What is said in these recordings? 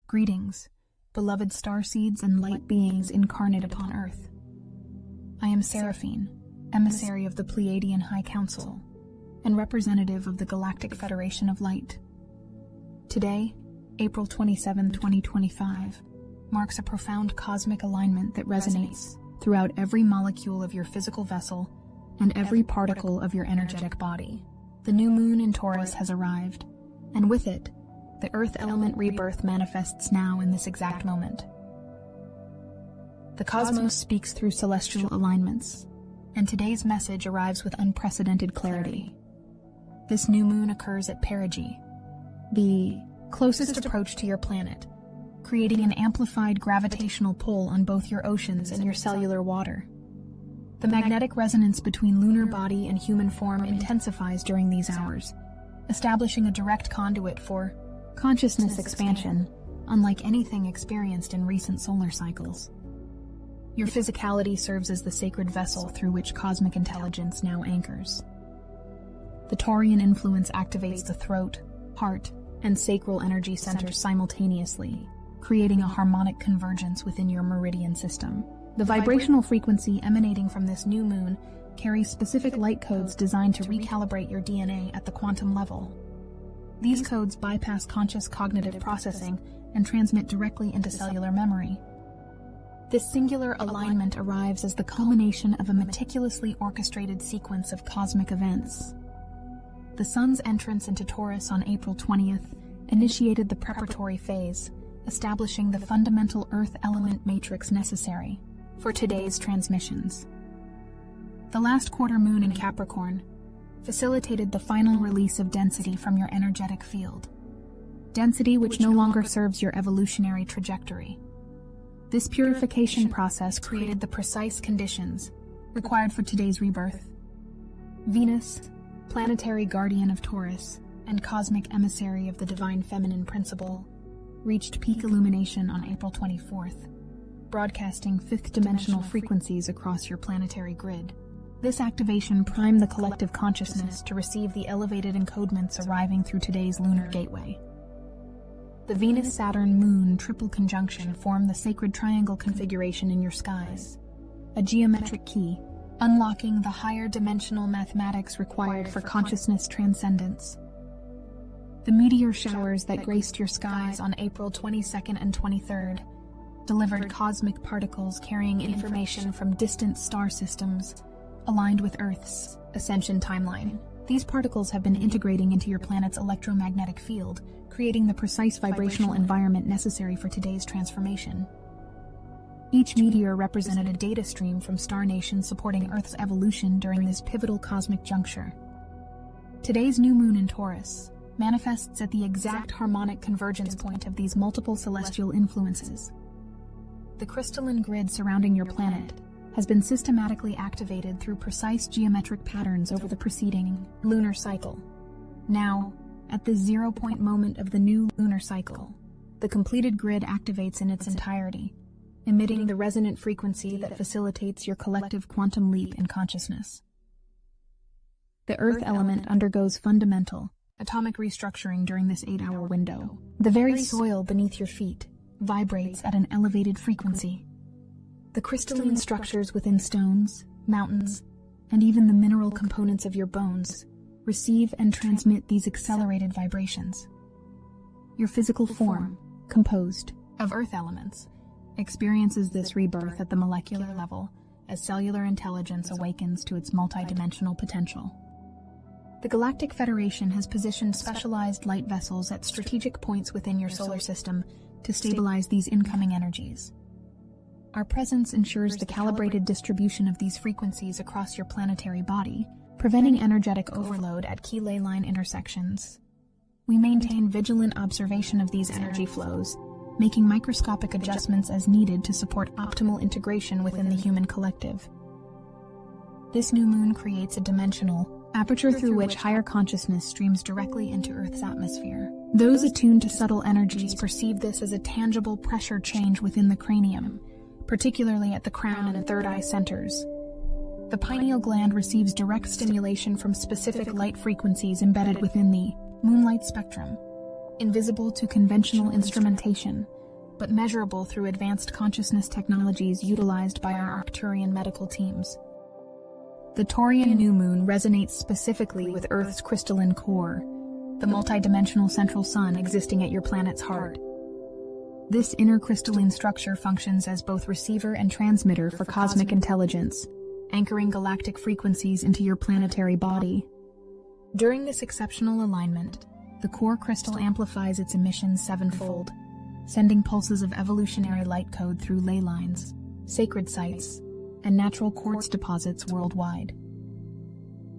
Greetings, beloved starseeds and light beings incarnate upon Earth. I am Seraphine, Emissary of the Pleiadian High Council, and representative of the Galactic Federation of Light. Today, April 27, 2025, marks a profound cosmic alignment that resonates throughout every molecule of your physical vessel and every particle of your energetic body. The new moon in Taurus has arrived, and with it, the Earth Element Rebirth manifests now in this exact moment. The cosmos speaks through celestial alignments, and today's message arrives with unprecedented clarity. This new moon occurs at perigee, the closest approach to your planet, creating an amplified gravitational pull on both your oceans and your cellular water. The magnetic resonance between lunar body and human form intensifies during these hours, establishing a direct conduit for consciousness expansion, unlike anything experienced in recent solar cycles. Your physicality serves as the sacred vessel through which cosmic intelligence now anchors. The Taurean influence activates the throat, heart, and sacral energy centers simultaneously, creating a harmonic convergence within your meridian system. The vibrational frequency emanating from this new moon carries specific light codes designed to recalibrate your DNA at the quantum level. These codes bypass conscious cognitive processing and transmit directly into cellular memory. This singular alignment arrives as the culmination of a meticulously orchestrated sequence of cosmic events. The Sun's entrance into Taurus on April 20th initiated the preparatory phase, establishing the fundamental Earth element matrix necessary for today's transmissions. The last quarter moon in Capricorn facilitated the final release of density from your energetic field. Density which no longer serves your evolutionary trajectory. This purification process created the precise conditions required for today's rebirth. Venus, planetary guardian of Taurus and cosmic emissary of the divine feminine principle, reached peak illumination on April 24th, broadcasting fifth-dimensional frequencies across your planetary grid. This activation primed the collective consciousness to receive the elevated encodements arriving through today's lunar gateway. The Venus-Saturn-Moon triple conjunction formed the sacred triangle configuration in your skies, a geometric key, unlocking the higher dimensional mathematics required for consciousness transcendence. The meteor showers that graced your skies on April 22nd and 23rd delivered cosmic particles carrying information from distant star systems, aligned with Earth's ascension timeline. These particles have been integrating into your planet's electromagnetic field, creating the precise vibrational environment necessary for today's transformation. Each meteor represented a data stream from star nations supporting Earth's evolution during this pivotal cosmic juncture. Today's new moon in Taurus manifests at the exact harmonic convergence point of these multiple celestial influences. The crystalline grid surrounding your planet has been systematically activated through precise geometric patterns over the preceding lunar cycle. Now, at the 0-point moment of the new lunar cycle, the completed grid activates in its entirety, emitting the resonant frequency that facilitates your collective quantum leap in consciousness. The Earth element undergoes fundamental, atomic restructuring during this 8-hour window. The very soil beneath your feet vibrates at an elevated frequency. The crystalline structures within stones, mountains, and even the mineral components of your bones receive and transmit these accelerated vibrations. Your physical form, composed of Earth elements, experiences this rebirth at the molecular level as cellular intelligence awakens to its multidimensional potential. The Galactic Federation has positioned specialized light vessels at strategic points within your solar system to stabilize these incoming energies. Our presence ensures the calibrated distribution of these frequencies across your planetary body, preventing energetic overload at key ley line intersections. We maintain vigilant observation of these energy flows, making microscopic adjustments as needed to support optimal integration within the human collective. This new moon creates a dimensional aperture through which higher consciousness streams directly into Earth's atmosphere. Those attuned to subtle energies perceive this as a tangible pressure change within the cranium, particularly at the crown and third eye centers. The pineal gland receives direct stimulation from specific light frequencies embedded within the moonlight spectrum, invisible to conventional instrumentation, but measurable through advanced consciousness technologies utilized by our Arcturian medical teams. The Taurean new moon resonates specifically with Earth's crystalline core, the multidimensional central sun existing at your planet's heart. This inner crystalline structure functions as both receiver and transmitter for cosmic intelligence, anchoring galactic frequencies into your planetary body. During this exceptional alignment, the core crystal amplifies its emissions sevenfold, sending pulses of evolutionary light code through ley lines, sacred sites, and natural quartz deposits worldwide.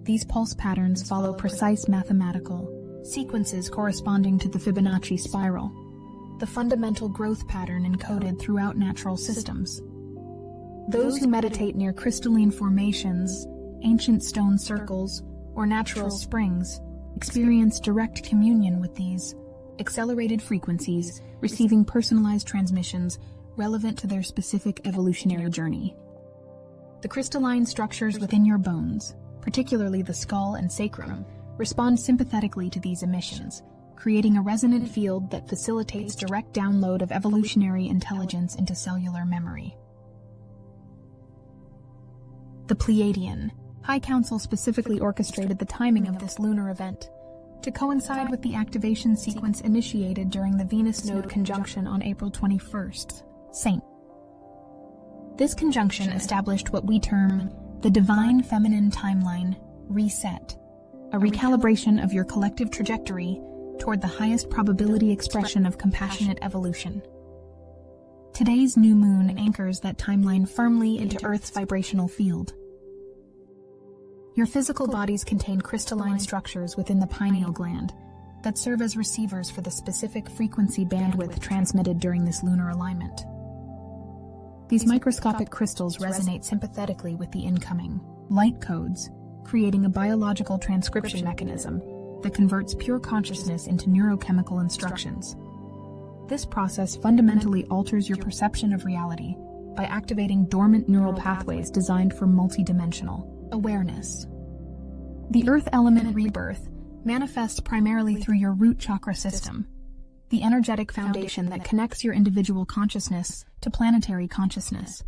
These pulse patterns follow precise mathematical sequences corresponding to the Fibonacci spiral, the fundamental growth pattern encoded throughout natural systems. Those who meditate near crystalline formations, ancient stone circles, or natural springs experience direct communion with these accelerated frequencies, receiving personalized transmissions relevant to their specific evolutionary journey. The crystalline structures within your bones, particularly the skull and sacrum, respond sympathetically to these emissions, creating a resonant field that facilitates direct download of evolutionary intelligence into cellular memory. The Pleiadian High Council specifically orchestrated the timing of this lunar event to coincide with the activation sequence initiated during the Venus node conjunction on April 21st, St. This conjunction established what we term the divine feminine timeline reset, a recalibration of your collective trajectory toward the highest probability expression of compassionate evolution. Today's new moon anchors that timeline firmly into Earth's vibrational field. Your physical bodies contain crystalline structures within the pineal gland that serve as receivers for the specific frequency bandwidth transmitted during this lunar alignment. These microscopic crystals resonate sympathetically with the incoming light codes, creating a biological transcription mechanism that converts pure consciousness into neurochemical instructions. This process fundamentally alters your perception of reality by activating dormant neural pathways designed for multidimensional awareness. The Earth Element Rebirth manifests primarily through your root chakra system, the energetic foundation that connects your individual consciousness to planetary consciousness.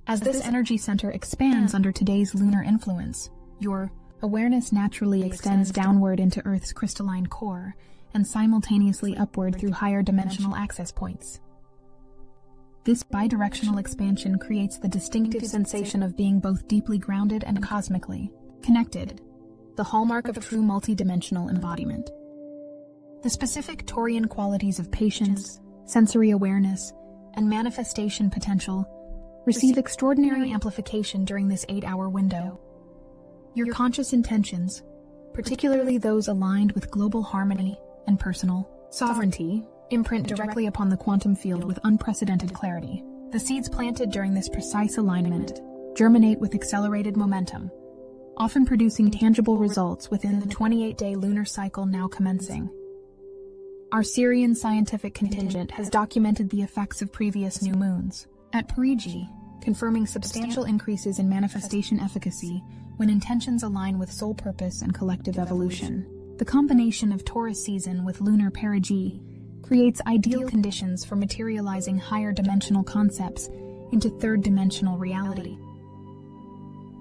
As this energy center expands under today's lunar influence, your awareness naturally extends downward into Earth's crystalline core and simultaneously upward through higher dimensional access points. This bidirectional expansion creates the distinctive sensation of being both deeply grounded and cosmically connected, the hallmark of true multidimensional embodiment. The specific Taurean qualities of patience, sensory awareness, and manifestation potential receive extraordinary amplification during this 8-hour window. Your conscious intentions, particularly those aligned with global harmony and personal sovereignty, imprint directly upon the quantum field with unprecedented clarity. The seeds planted during this precise alignment germinate with accelerated momentum, often producing tangible results within the 28-day lunar cycle now commencing. Our Syrian scientific contingent has documented the effects of previous new moons at perigee, confirming substantial increases in manifestation efficacy when intentions align with soul purpose and collective evolution. The combination of Taurus season with lunar perigee creates ideal conditions for materializing higher dimensional concepts into third-dimensional reality.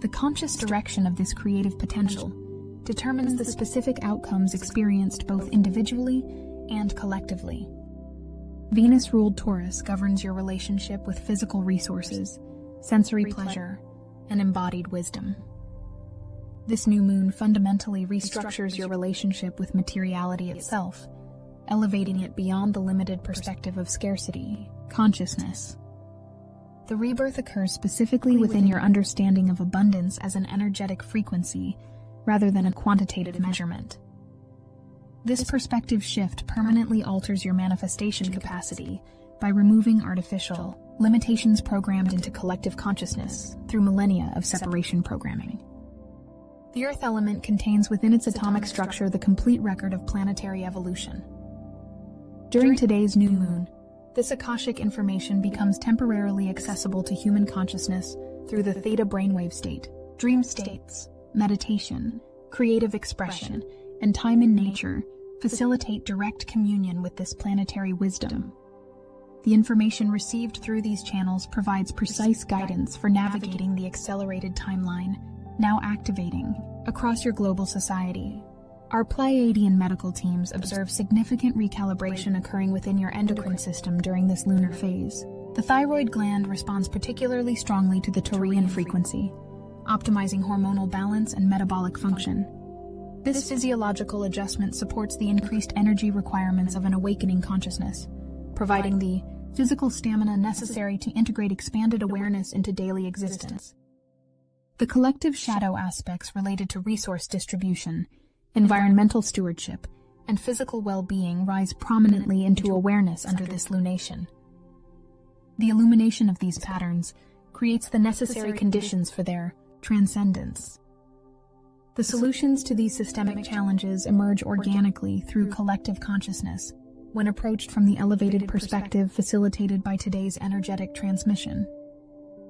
The conscious direction of this creative potential determines the specific outcomes experienced both individually and collectively. Venus-ruled Taurus governs your relationship with physical resources, sensory pleasure, and embodied wisdom. This new moon fundamentally restructures your relationship with materiality itself, elevating it beyond the limited perspective of scarcity, consciousness. The rebirth occurs specifically within your understanding of abundance as an energetic frequency rather than a quantitative measurement. This perspective shift permanently alters your manifestation capacity by removing artificial limitations programmed into collective consciousness through millennia of separation programming. The Earth element contains within its atomic structure the complete record of planetary evolution. During today's new moon, this Akashic information becomes temporarily accessible to human consciousness through the theta brainwave state. Dream states, meditation, creative expression, and time in nature facilitate direct communion with this planetary wisdom. The information received through these channels provides precise guidance for navigating the accelerated timeline, now activating across your global society. Our Pleiadian medical teams observe significant recalibration occurring within your endocrine system during this lunar phase. The thyroid gland responds particularly strongly to the Taurean frequency, optimizing hormonal balance and metabolic function. This physiological adjustment supports the increased energy requirements of an awakening consciousness, providing the physical stamina necessary to integrate expanded awareness into daily existence. The collective shadow aspects related to resource distribution, environmental stewardship, and physical well-being rise prominently into awareness under this lunation. The illumination of these patterns creates the necessary conditions for their transcendence. The solutions to these systemic challenges emerge organically through collective consciousness, when approached from the elevated perspective facilitated by today's energetic transmission.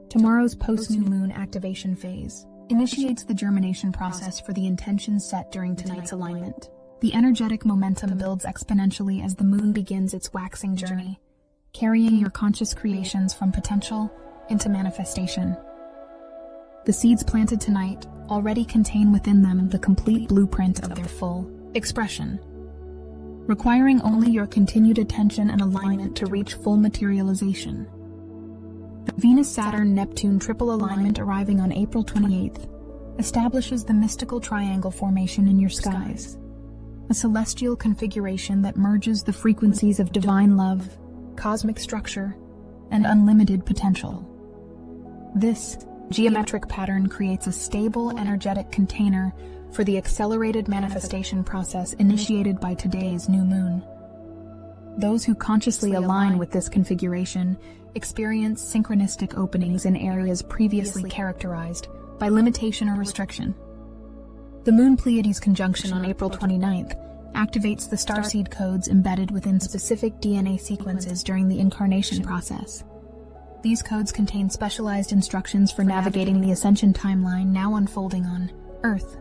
Tomorrow's post-new moon activation phase initiates the germination process for the intentions set during tonight's alignment. The energetic momentum builds exponentially as the moon begins its waxing journey, carrying your conscious creations from potential into manifestation. The seeds planted tonight already contain within them the complete blueprint of their full expression, requiring only your continued attention and alignment to reach full materialization. The Venus-Saturn-Neptune triple alignment arriving on April 28th establishes the mystical triangle formation in your skies, a celestial configuration that merges the frequencies of divine love, cosmic structure, and unlimited potential. This geometric pattern creates a stable, energetic container for the accelerated manifestation process initiated by today's new moon. Those who consciously align with this configuration experience synchronistic openings in areas previously characterized by limitation or restriction. The Moon-Pleiades conjunction on April 29th activates the starseed codes embedded within specific DNA sequences during the incarnation process. These codes contain specialized instructions for navigating the ascension timeline now unfolding on Earth.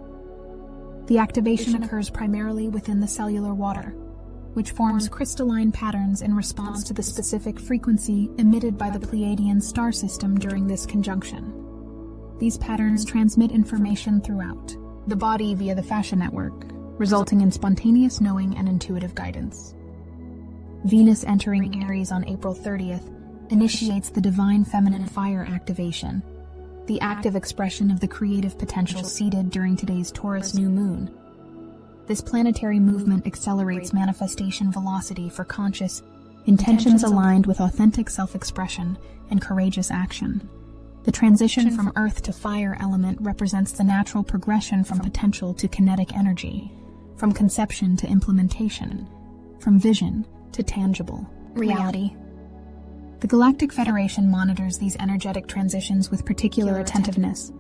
The activation occurs primarily within the cellular water, which forms crystalline patterns in response to the specific frequency emitted by the Pleiadian star system during this conjunction. These patterns transmit information throughout the body via the fascia network, resulting in spontaneous knowing and intuitive guidance. Venus entering Aries on April 30th initiates the divine feminine fire activation, the active expression of the creative potential seeded during today's Taurus new moon. This planetary movement accelerates manifestation velocity for conscious intentions aligned with authentic self-expression and courageous action. The transition from Earth to fire element represents the natural progression from potential to kinetic energy, from conception to implementation, from vision to tangible reality. The Galactic Federation monitors these energetic transitions with particular attentiveness,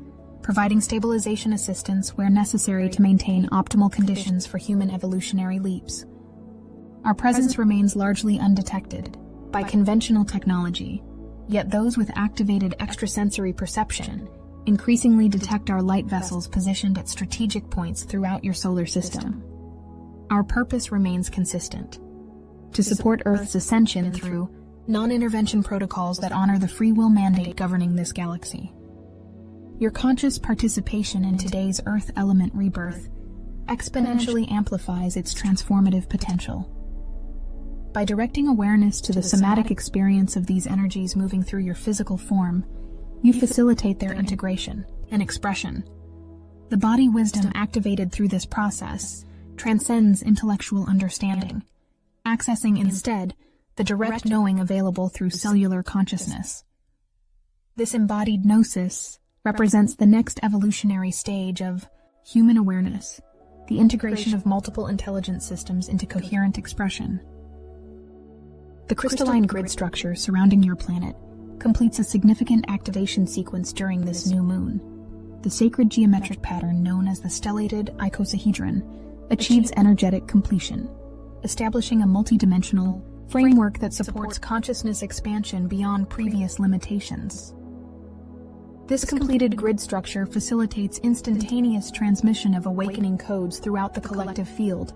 providing stabilization assistance where necessary to maintain optimal conditions for human evolutionary leaps. Our presence remains largely undetected by conventional technology, yet those with activated extrasensory perception increasingly detect our light vessels positioned at strategic points throughout your solar system. Our purpose remains consistent: to support Earth's ascension through non-intervention protocols that honor the free will mandate governing this galaxy. Your conscious participation in today's Earth Element Rebirth exponentially amplifies its transformative potential. By directing awareness to the somatic experience of these energies moving through your physical form, you facilitate their integration and expression. The body wisdom activated through this process transcends intellectual understanding, accessing instead the direct knowing available through cellular consciousness. This embodied gnosis represents the next evolutionary stage of human awareness, the integration of multiple intelligence systems into coherent expression. The crystalline grid structure surrounding your planet completes a significant activation sequence during this new moon. The sacred geometric pattern known as the stellated icosahedron achieves energetic completion, establishing a multidimensional framework that supports consciousness expansion beyond previous limitations. This completed grid structure facilitates instantaneous transmission of awakening codes throughout the collective field,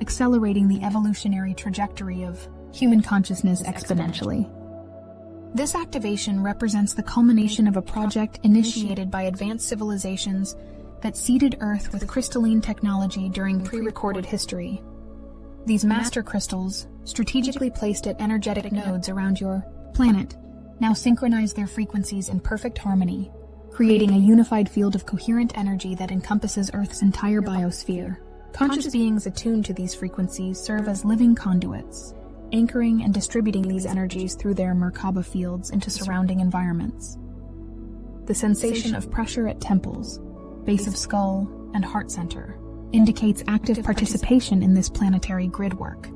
accelerating the evolutionary trajectory of human consciousness exponentially. This activation represents the culmination of a project initiated by advanced civilizations that seeded Earth with crystalline technology during pre-recorded history. These master crystals, strategically placed at energetic nodes around your planet, now synchronize their frequencies in perfect harmony, creating a unified field of coherent energy that encompasses Earth's entire biosphere. Conscious beings attuned to these frequencies serve as living conduits, anchoring and distributing these energies through their Merkaba fields into surrounding environments. The sensation of pressure at temples, base of skull, and heart center indicates active participation in this planetary grid work.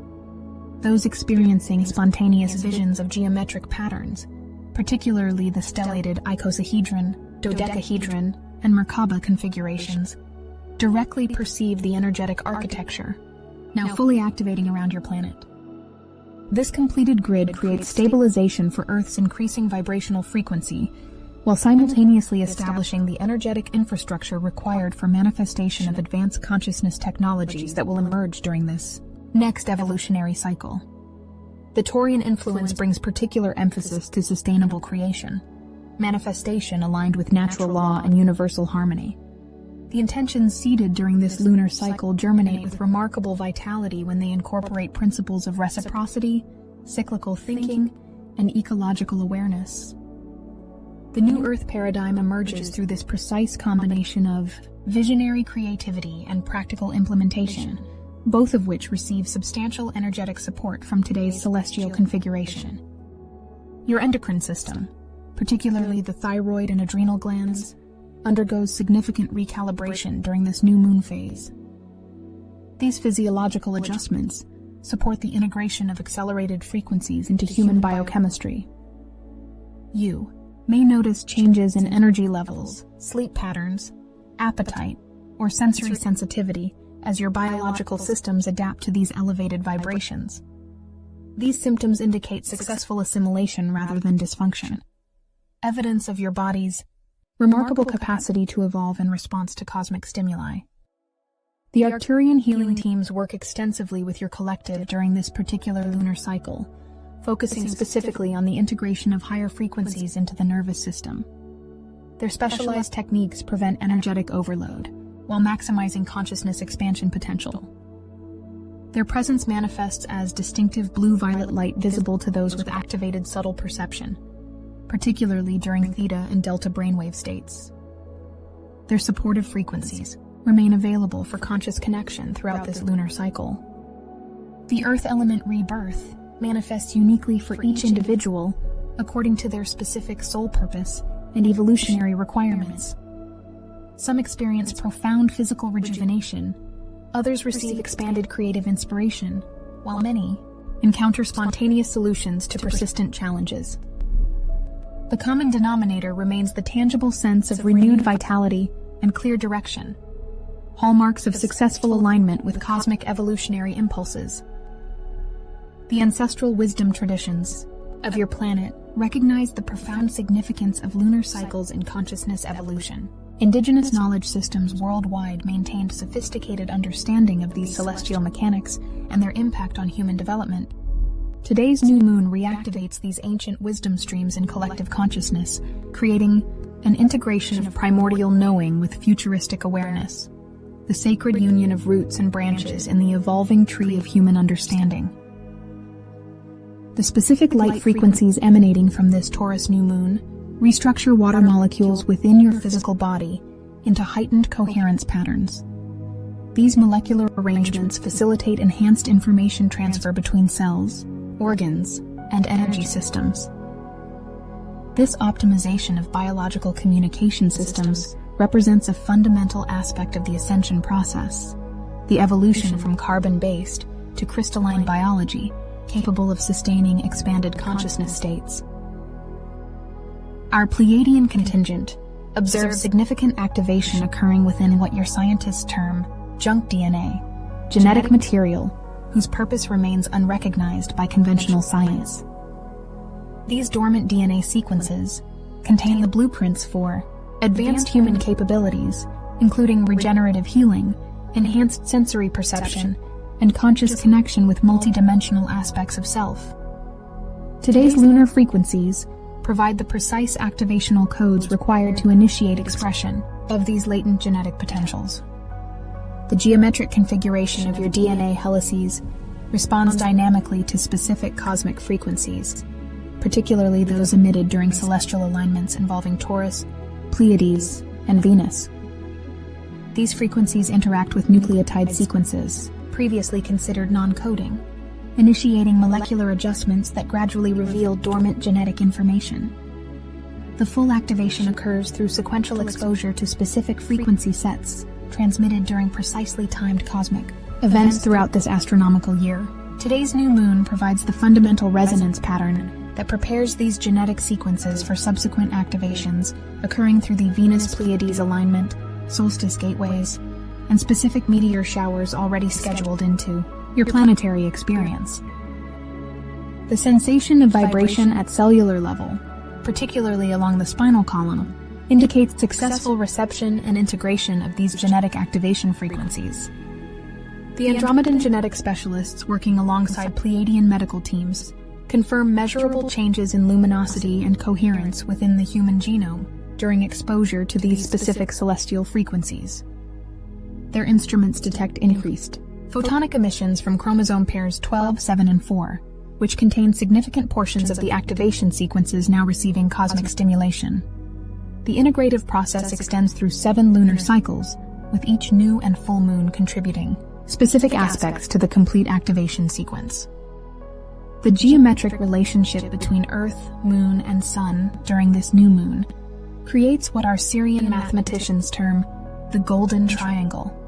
Those experiencing spontaneous visions of geometric patterns, particularly the stellated icosahedron, dodecahedron, and Merkaba configurations, directly perceive the energetic architecture, now fully activating around your planet. This completed grid creates stabilization for Earth's increasing vibrational frequency, while simultaneously establishing the energetic infrastructure required for manifestation of advanced consciousness technologies that will emerge during this next evolutionary cycle. The Taurean influence brings particular emphasis to sustainable creation, manifestation aligned with natural law and universal harmony. The intentions seeded during this lunar cycle germinate with remarkable vitality when they incorporate principles of reciprocity, cyclical thinking, and ecological awareness. The new Earth paradigm emerges through this precise combination of visionary creativity and practical implementation, both of which receive substantial energetic support from today's celestial configuration. Your endocrine system, particularly the thyroid and adrenal glands, undergoes significant recalibration during this new moon phase. These physiological adjustments support the integration of accelerated frequencies into human biochemistry. You may notice changes in energy levels, sleep patterns, appetite, or sensory sensitivity as your biological systems adapt to these elevated vibrations. These symptoms indicate successful assimilation rather than dysfunction, evidence of your body's remarkable capacity to evolve in response to cosmic stimuli. The Arcturian healing teams work extensively with your collective during this particular lunar cycle, focusing specifically on the integration of higher frequencies into the nervous system. Their specialized techniques prevent energetic overload, while maximizing consciousness expansion potential. Their presence manifests as distinctive blue-violet light visible to those with activated subtle perception, particularly during theta and delta brainwave states. Their supportive frequencies remain available for conscious connection throughout this lunar cycle. The Earth Element Rebirth manifests uniquely for each individual according to their specific soul purpose and evolutionary requirements. Some experience profound physical rejuvenation, others receive expanded creative inspiration, while many encounter spontaneous solutions to persistent challenges. The common denominator remains the tangible sense of renewed vitality and clear direction, hallmarks of successful alignment with cosmic evolutionary impulses. The ancestral wisdom traditions of your planet recognize the profound significance of lunar cycles in consciousness evolution. Indigenous knowledge systems worldwide maintained sophisticated understanding of these celestial mechanics and their impact on human development. Today's new moon reactivates these ancient wisdom streams in collective consciousness, creating an integration of primordial knowing with futuristic awareness, the sacred union of roots and branches in the evolving tree of human understanding. The specific light frequencies emanating from this Taurus new moon restructure water molecules within your physical body into heightened coherence patterns. These molecular arrangements facilitate enhanced information transfer between cells, organs, and energy systems. This optimization of biological communication systems represents a fundamental aspect of the ascension process, the evolution from carbon-based to crystalline biology, capable of sustaining expanded consciousness states. Our Pleiadian contingent observes significant activation occurring within what your scientists term junk DNA, genetic material whose purpose remains unrecognized by conventional science. These dormant DNA sequences contain the blueprints for advanced human capabilities, including regenerative healing, enhanced sensory perception, and conscious connection with multidimensional aspects of self. Today's lunar frequencies provide the precise activational codes required to initiate expression of these latent genetic potentials. The geometric configuration of your DNA helices responds dynamically to specific cosmic frequencies, particularly those emitted during celestial alignments involving Taurus, Pleiades, and Venus. These frequencies interact with nucleotide sequences, previously considered non-coding, initiating molecular adjustments that gradually reveal dormant genetic information. The full activation occurs through sequential exposure to specific frequency sets, transmitted during precisely timed cosmic events throughout this astronomical year. Today's new moon provides the fundamental resonance pattern that prepares these genetic sequences for subsequent activations occurring through the Venus-Pleiades alignment, solstice gateways, and specific meteor showers already scheduled into your planetary experience. The sensation of vibration at cellular level, particularly along the spinal column, indicates successful reception and integration of these genetic activation frequencies. The Andromedan genetic specialists working alongside Pleiadian medical teams confirm measurable changes in luminosity and coherence within the human genome during exposure to these specific celestial frequencies. Their instruments detect increased photonic emissions from chromosome pairs 12, 7, and 4, which contain significant portions of the activation sequences now receiving cosmic stimulation. The integrative process extends through 7 lunar cycles, with each new and full moon contributing specific aspects to the complete activation sequence. The geometric relationship between Earth, Moon, and Sun during this new moon creates what our Syrian mathematicians term the Golden Triangle,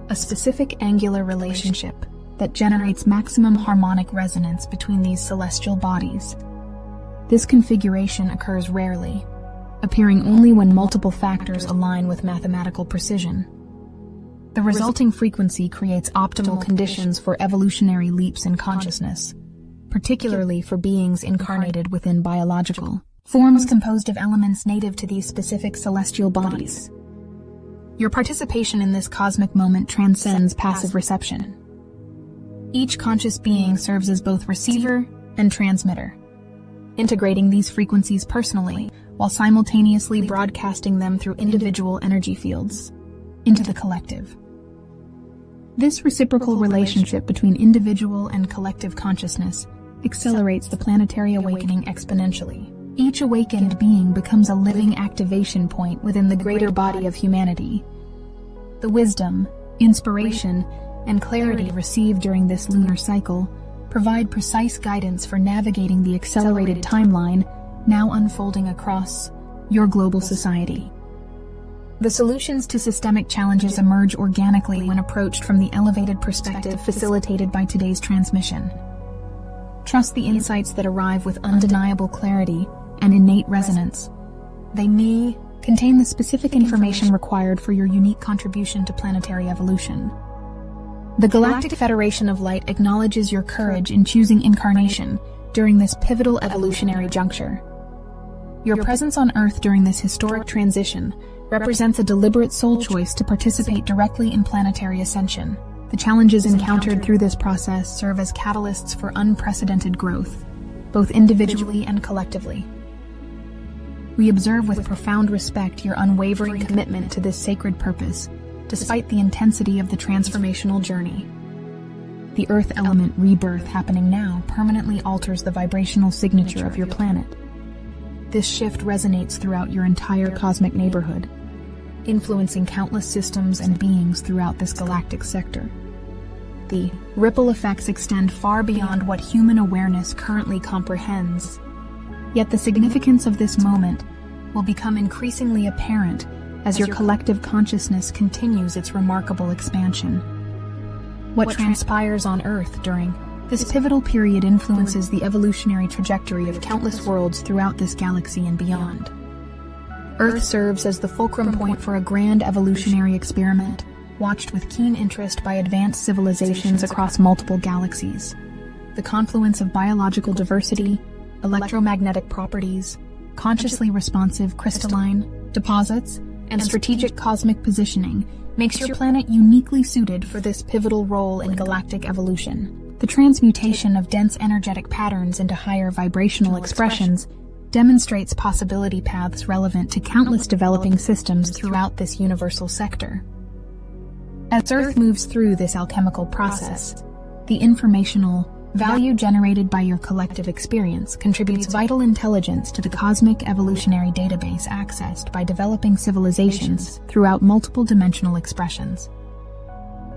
a specific angular relationship that generates maximum harmonic resonance between these celestial bodies. This configuration occurs rarely, appearing only when multiple factors align with mathematical precision. The resulting frequency creates optimal conditions for evolutionary leaps in consciousness, particularly for beings incarnated within biological forms composed of elements native to these specific celestial bodies. Your participation in this cosmic moment transcends passive reception. Each conscious being serves as both receiver and transmitter, integrating these frequencies personally while simultaneously broadcasting them through individual energy fields into the collective. This reciprocal relationship between individual and collective consciousness accelerates the planetary awakening exponentially. Each awakened being becomes a living activation point within the greater body of humanity. The wisdom, inspiration, and clarity received during this lunar cycle provide precise guidance for navigating the accelerated timeline now unfolding across your global society. The solutions to systemic challenges emerge organically when approached from the elevated perspective facilitated by today's transmission. Trust the insights that arrive with undeniable clarity and innate resonance. They may contain the specific information required for your unique contribution to planetary evolution. The Galactic Federation of Light acknowledges your courage in choosing incarnation during this pivotal evolutionary juncture. Your presence on Earth during this historic transition represents a deliberate soul choice to participate directly in planetary ascension. The challenges encountered through this process serve as catalysts for unprecedented growth, both individually and collectively. We observe with profound respect your unwavering commitment to this sacred purpose, despite the intensity of the transformational journey. The Earth Element Rebirth happening now permanently alters the vibrational signature of your planet. This shift resonates throughout your entire cosmic neighborhood, influencing countless systems and beings throughout this galactic sector. The ripple effects extend far beyond what human awareness currently comprehends. Yet the significance of this moment will become increasingly apparent as your collective consciousness continues its remarkable expansion. What transpires on Earth during this pivotal period influences the evolutionary trajectory of countless worlds throughout this galaxy and beyond. Earth serves as the fulcrum point for a grand evolutionary experiment, watched with keen interest by advanced civilizations across multiple galaxies. The confluence of biological diversity, electromagnetic properties, consciously responsive crystalline deposits, and strategic cosmic positioning makes your planet uniquely suited for this pivotal role in galactic evolution. The transmutation of dense energetic patterns into higher vibrational expressions demonstrates possibility paths relevant to countless developing systems throughout this universal sector. As Earth moves through this alchemical process, the informational value generated by your collective experience contributes vital intelligence to the cosmic evolutionary database accessed by developing civilizations throughout multiple dimensional expressions.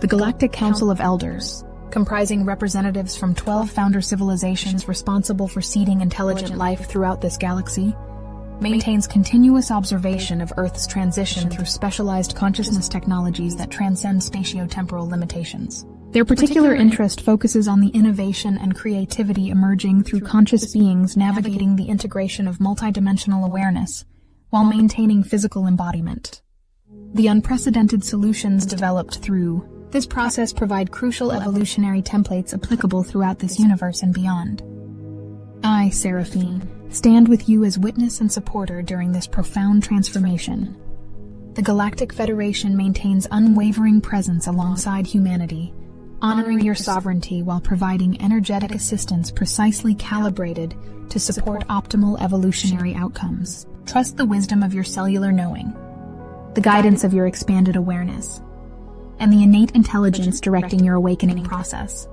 The Galactic Council of Elders, comprising representatives from 12 founder civilizations responsible for seeding intelligent life throughout this galaxy, maintains continuous observation of Earth's transition through specialized consciousness technologies that transcend spatio-temporal limitations. Their particular interest focuses on the innovation and creativity emerging through conscious beings navigating the integration of multidimensional awareness while maintaining physical embodiment. The unprecedented solutions developed through this process provide crucial evolutionary templates applicable throughout this universe and beyond. I, Seraphine, stand with you as witness and supporter during this profound transformation. The Galactic Federation maintains unwavering presence alongside humanity, honoring your sovereignty while providing energetic assistance precisely calibrated to support optimal evolutionary outcomes. Trust the wisdom of your cellular knowing, the guidance of your expanded awareness, and the innate intelligence directing your awakening process.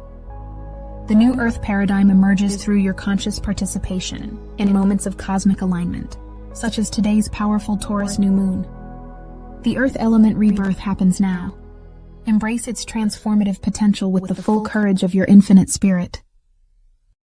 The new Earth paradigm emerges through your conscious participation in moments of cosmic alignment, such as today's powerful Taurus new moon. The Earth Element Rebirth happens now. Embrace its transformative potential with the full courage of your infinite spirit.